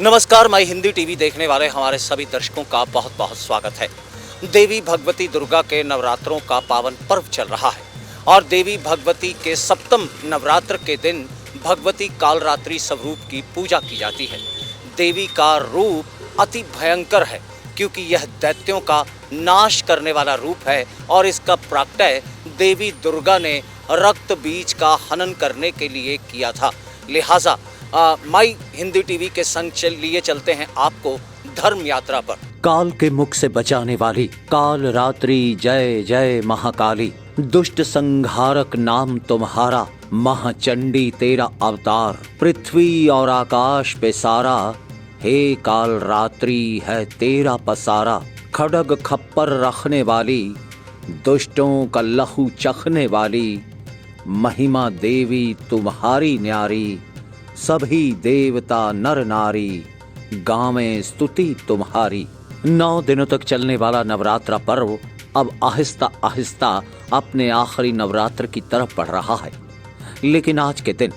नमस्कार, माई हिंदी टीवी देखने वाले हमारे सभी दर्शकों का बहुत बहुत स्वागत है। देवी भगवती दुर्गा के नवरात्रों का पावन पर्व चल रहा है और देवी भगवती के सप्तम नवरात्र के दिन भगवती कालरात्रि स्वरूप की पूजा की जाती है। देवी का रूप अति भयंकर है क्योंकि यह दैत्यों का नाश करने वाला रूप है और इसका प्राकट्य देवी दुर्गा ने रक्त बीज का हनन करने के लिए किया था। लिहाजा माई हिंदी टीवी के संग लिए चलते हैं आपको धर्म यात्रा पर। काल के मुख से बचाने वाली काल रात्रि जय जय महाकाली, दुष्ट संहारक नाम तुम्हारा, महाचंडी तेरा अवतार, पृथ्वी और आकाश पे सारा, हे काल रात्रि है तेरा पसारा। खड़ग खप्पर रखने वाली, दुष्टों का लहू चखने वाली, महिमा देवी तुम्हारी न्यारी, सभी देवता नर नारी, गावें स्तुति तुम्हारी। 9 दिनों तक चलने वाला नवरात्र पर्व अब आहिस्ता आहिस्ता अपने आखिरी नवरात्र की तरफ बढ़ रहा है। लेकिन आज के दिन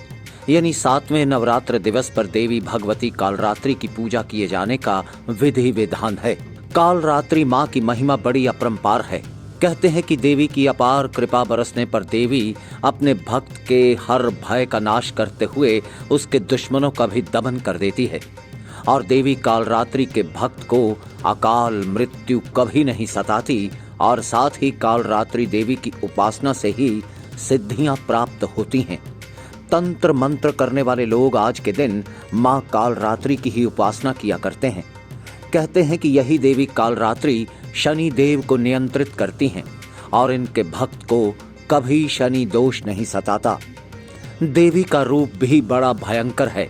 यानी 7वें नवरात्र दिवस पर देवी भगवती कालरात्रि की पूजा किए जाने का विधि विधान है। कालरात्रि माँ की महिमा बड़ी अपरंपार है। कहते हैं कि देवी की अपार कृपा बरसने पर देवी अपने भक्त के हर भय का नाश करते हुए उसके दुश्मनों का भी दमन कर देती है और देवी कालरात्रि के भक्त को अकाल मृत्यु कभी नहीं सताती और साथ ही कालरात्रि देवी की उपासना से ही सिद्धियां प्राप्त होती हैं। तंत्र मंत्र करने वाले लोग आज के दिन माँ कालरात्रि की ही उपासना किया करते हैं। कहते हैं कि यही देवी कालरात्रि शनि देव को नियंत्रित करती हैं और इनके भक्त को कभी शनि दोष नहीं सताता। देवी का रूप भी बड़ा भयंकर है,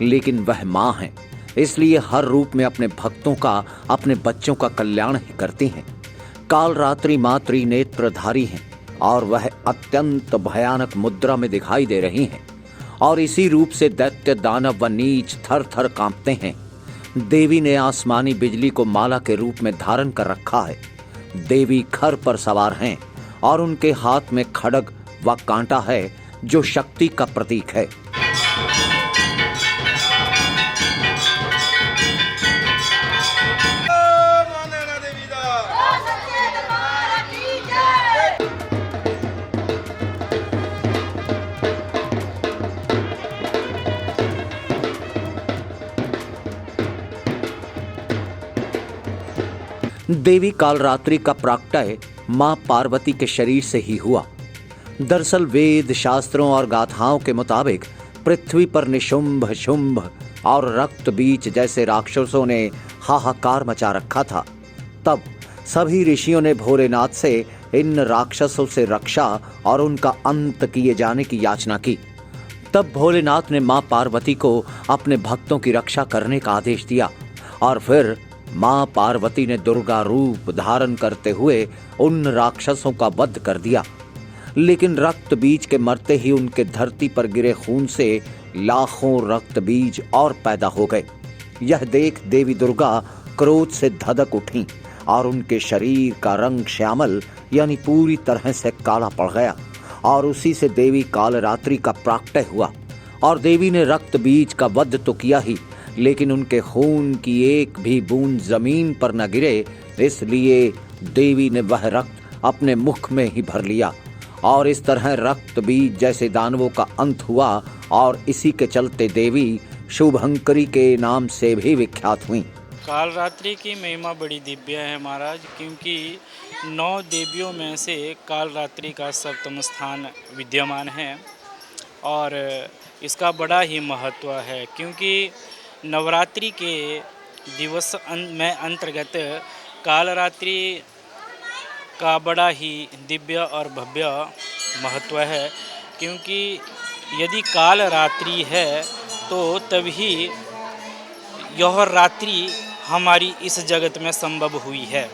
लेकिन वह माँ है, इसलिए हर रूप में अपने भक्तों का, अपने बच्चों का कल्याण ही करती हैं। कालरात्रि माँ त्रिनेत्रधारी हैं और वह अत्यंत भयानक मुद्रा में दिखाई दे रही हैं और इसी रूप से दैत्य दानव व नीच थर थर कांपते हैं। देवी ने आसमानी बिजली को माला के रूप में धारण कर रखा है। देवी खर पर सवार हैं और उनके हाथ में खड्ग व कांटा है जो शक्ति का प्रतीक है। देवी कालरात्रि का प्राकट्य मां पार्वती के शरीर से ही हुआ। दरअसल वेद शास्त्रों और गाथाओं के मुताबिक पृथ्वी पर निशुंभ, शुंभ और रक्त बीज जैसे राक्षसों ने हाहाकार मचा रखा था। तब सभी ऋषियों ने भोलेनाथ से इन राक्षसों से रक्षा और उनका अंत किए जाने की याचना की। तब भोलेनाथ ने मां पार्वती को अपने भक्तों की रक्षा करने का आदेश दिया और फिर मां पार्वती ने दुर्गा रूप धारण करते हुए उन राक्षसों का वध कर दिया। लेकिन रक्त बीज के मरते ही उनके धरती पर गिरे खून से लाखों रक्त बीज और पैदा हो गए। यह देख देवी दुर्गा क्रोध से धधक उठी और उनके शरीर का रंग श्यामल यानी पूरी तरह से काला पड़ गया और उसी से देवी कालरात्रि का प्राकट्य हुआ। और देवी ने रक्त बीज का वध तो किया ही, लेकिन उनके खून की एक भी बूंद जमीन पर न गिरे, इसलिए देवी ने वह रक्त अपने मुख में ही भर लिया और इस तरह रक्त बीज जैसे दानवों का अंत हुआ और इसी के चलते देवी शुभंकरी के नाम से भी विख्यात हुई। कालरात्रि की महिमा बड़ी दिव्य है महाराज, क्योंकि 9 देवियों में से कालरात्रि का सप्तम स्थान विद्यमान है और इसका बड़ा ही महत्व है, क्योंकि नवरात्रि के दिवस में अंतर्गत कालरात्रि का बड़ा ही दिव्य और भव्य महत्व है। क्योंकि यदि कालरात्रि है तो तभी यह रात्रि हमारी इस जगत में संभव हुई है,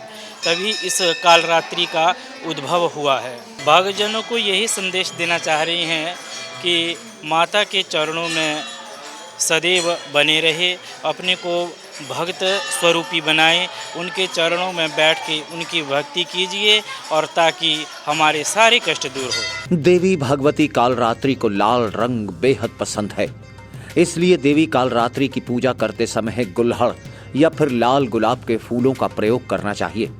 तभी इस कालरात्रि का उद्भव हुआ है। भक्तजनों को यही संदेश देना चाह रही हैं कि माता के चरणों में सदैव बने रहे, अपने को भक्त स्वरूपी बनाएं, उनके चरणों में बैठ के उनकी भक्ति कीजिए और ताकि हमारे सारे कष्ट दूर हो। देवी भगवती कालरात्रि को लाल रंग बेहद पसंद है। इसलिए देवी कालरात्रि की पूजा करते समय गुलहड़ या फिर लाल गुलाब के फूलों का प्रयोग करना चाहिए।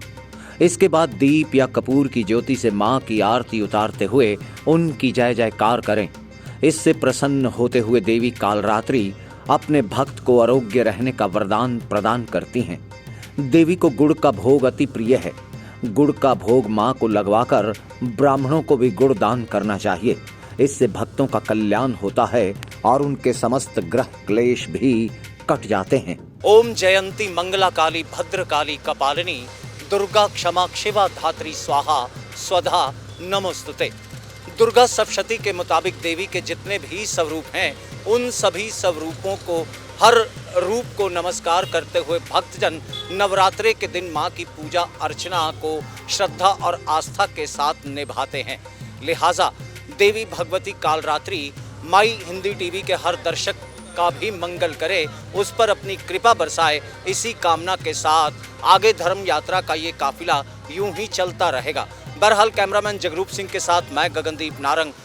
इसके बाद दीप या कपूर की ज्योति से मां की आरती उतारते हुए उनकी जय जयकार करें। इससे प्रसन्न होते हुए देवी कालरात्रि अपने भक्त को आरोग्य रहने का वरदान प्रदान करती हैं। देवी को गुड़ का भोग अति प्रिय है। गुड़ का भोग मां को लगवाकर ब्राह्मणों को भी गुड़ दान करना चाहिए। इससे भक्तों का कल्याण होता है और उनके समस्त ग्रह क्लेश भी कट जाते हैं। ओम जयंती मंगला काली भद्र काली कपालिनी दुर्गा क्षमा शिवा धात्री स्वाहा स्वधा नमोस्तुते। दुर्गा सप्तशती के मुताबिक देवी के जितने भी स्वरूप हैं उन सभी स्वरूपों को हर रूप को नमस्कार करते हुए भक्तजन नवरात्रे के दिन मां की पूजा अर्चना को श्रद्धा और आस्था के साथ निभाते हैं। लिहाजा देवी भगवती कालरात्रि माई हिंदी टीवी के हर दर्शक का भी मंगल करे, उस पर अपनी कृपा बरसाए, इसी कामना के साथ आगे धर्म यात्रा का ये काफिला यूं ही चलता रहेगा। बहरहाल कैमरामैन जगरूप सिंह के साथ मैं गगनदीप नारंग,